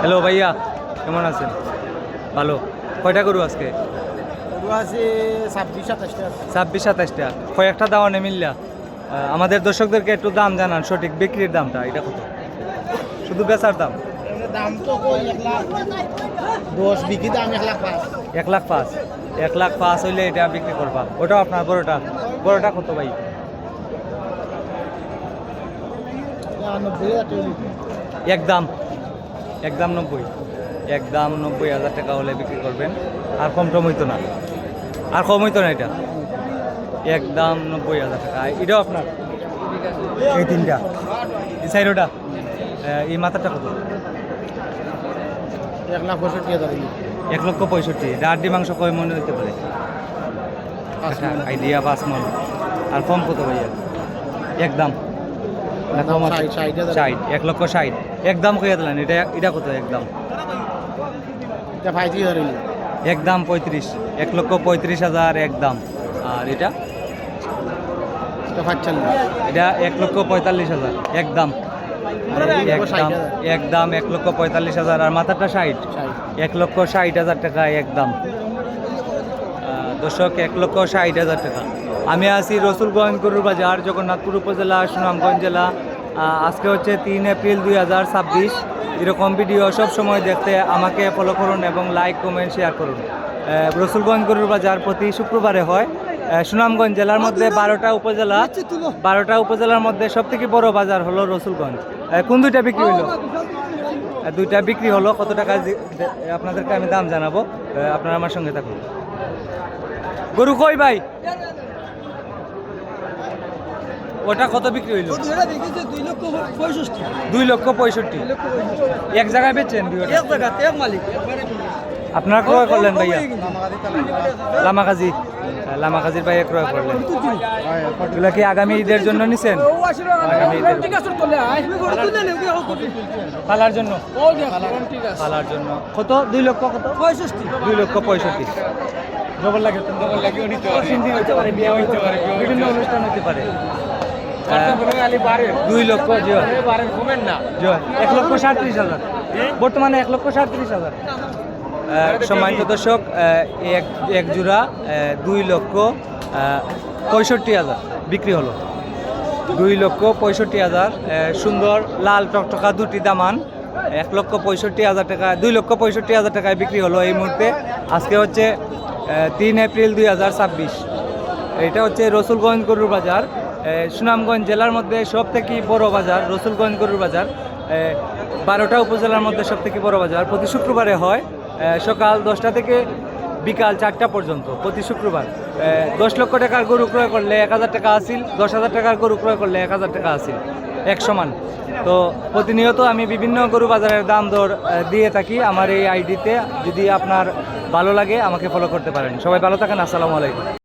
Hello ভাইয়া, কেমন আছেন? ভালো। কয়টা গরু আজকে? গরু আছে 26-27টা। 26-27টা। কয়েকটা দাওয়া নে মিললা। আমাদের দর্শকদেরকে একটু দাম জানান, সঠিক বিক্রির দামটা এটা কত? শুধু বেচার দাম দাম তো কই 1,10,000 বিক্রি দাম 1,05,000। 1,05,000। 1,05,000 হইলে এটা বিক্রি করবা। ওটাও আপনার বড়টা। বড়টা কত ভাই? 90,000 একদম 90। একদম 90,000 টাকা হলে বিক্রি করবেন। আর কম টম হইতো না, আর কম হইতো না এটা। একদম 90,000 টাকা। এটাও আপনার? এই তিনটা, এই সাইডটা, এই মাথাটা কত? 1,65,000। 1,65,000। এটা হাড্ডি মাংস কয় মনে হইতে পারে? আচ্ছা, আইডিয়া 5 মন। আর কম কত ভাইয়া? একদম না কম আছে? 60। 1,60,000 একদম কইয়া দিলেন। এটা কত একদম? এটা 35,000। একদম 35। 1,35,000 একদম। আর এটা? এটা 45। এটা 1,45,000 একদম। একদম 1,45,000। আর মাথাটা 60। 1,60,000 টাকা একদম। দর্শক, 1,60,000 টাকা। আমি আছি রসুলগঞ্জ গরুর বাজার, জগন্নাথপুর উপজেলা, সুনামগঞ্জ জেলা। আজকে হচ্ছে 3 এপ্রিল 2026। এরকম ভিডিও সব সময় দেখতে আমাকে ফলো করুন এবং লাইক কমেন্ট শেয়ার করুন। রসুলগঞ্জ গরুর বাজার প্রতি শুক্রবারে হয়। সুনামগঞ্জ জেলার মধ্যে 12টা উপজেলার মধ্যে সবথেকে বড় বাজার হলো রসুলগঞ্জ। কোন দুইটা বিক্রি হলো? দুইটা বিক্রি হলো। কত টাকা আপনাদেরকে আমি দাম জানাবো, আপনারা আমার সঙ্গে থাকুন। গরু কই ভাই? ওটা কত বিক্রি হইল? 2,65,000। এক জায়গায় বেচছেন? আপনারা ক্রয় করলেন ভাইয়া? লামাকাজির ভাইয়া ক্রয় করলেন। এগুলো কি আগামী ঈদের জন্য নিছেন? আগামী ঈদের পালার জন্য? পালার জন্য। কত? 2 লক্ষ কত? 2,65,000। ডবল লাগে তো? হইতে পারে, বিয়ে হইতে পারে, বিভিন্ন অনুষ্ঠান হতে পারে। 2 লক্ষ। 1,37,000 বর্তমানে। 1,37,000। সম্মানিত দর্শক, এক জোড়া 2,65,000 বিক্রি হলো। 2,65,000। সুন্দর লাল টকটকা দুটি দামান 1,65,000 টাকা, 2,65,000 টাকায় বিক্রি হলো এই মুহূর্তে। আজকে হচ্ছে 3 এপ্রিল 2026। এটা হচ্ছে রসুলগঞ্জ গরুর বাজার, সুনামগঞ্জ জেলার মধ্যে সব থেকে বড় বাজার রসুলগঞ্জ গরুর বাজার। 12টা উপজেলার মধ্যে সব থেকে বড় বাজার। প্রতি শুক্রবারে হয় সকাল 10টা থেকে বিকাল 4টা পর্যন্ত প্রতি শুক্রবার। 10 লক্ষ টাকার গরু ক্রয় করলে 1,000 টাকা আসিল, 10,000 টাকার গরু ক্রয় করলে 1,000 টাকা আসিল, এক সমান। তো প্রতিনিয়ত আমি বিভিন্ন গরু বাজারের দাম দর দিয়ে থাকি আমার এই আইডিতে। যদি আপনার ভালো লাগে আমাকে ফলো করতে পারেন। সবাই ভালো থাকেন। আসসালামু আলাইকুম।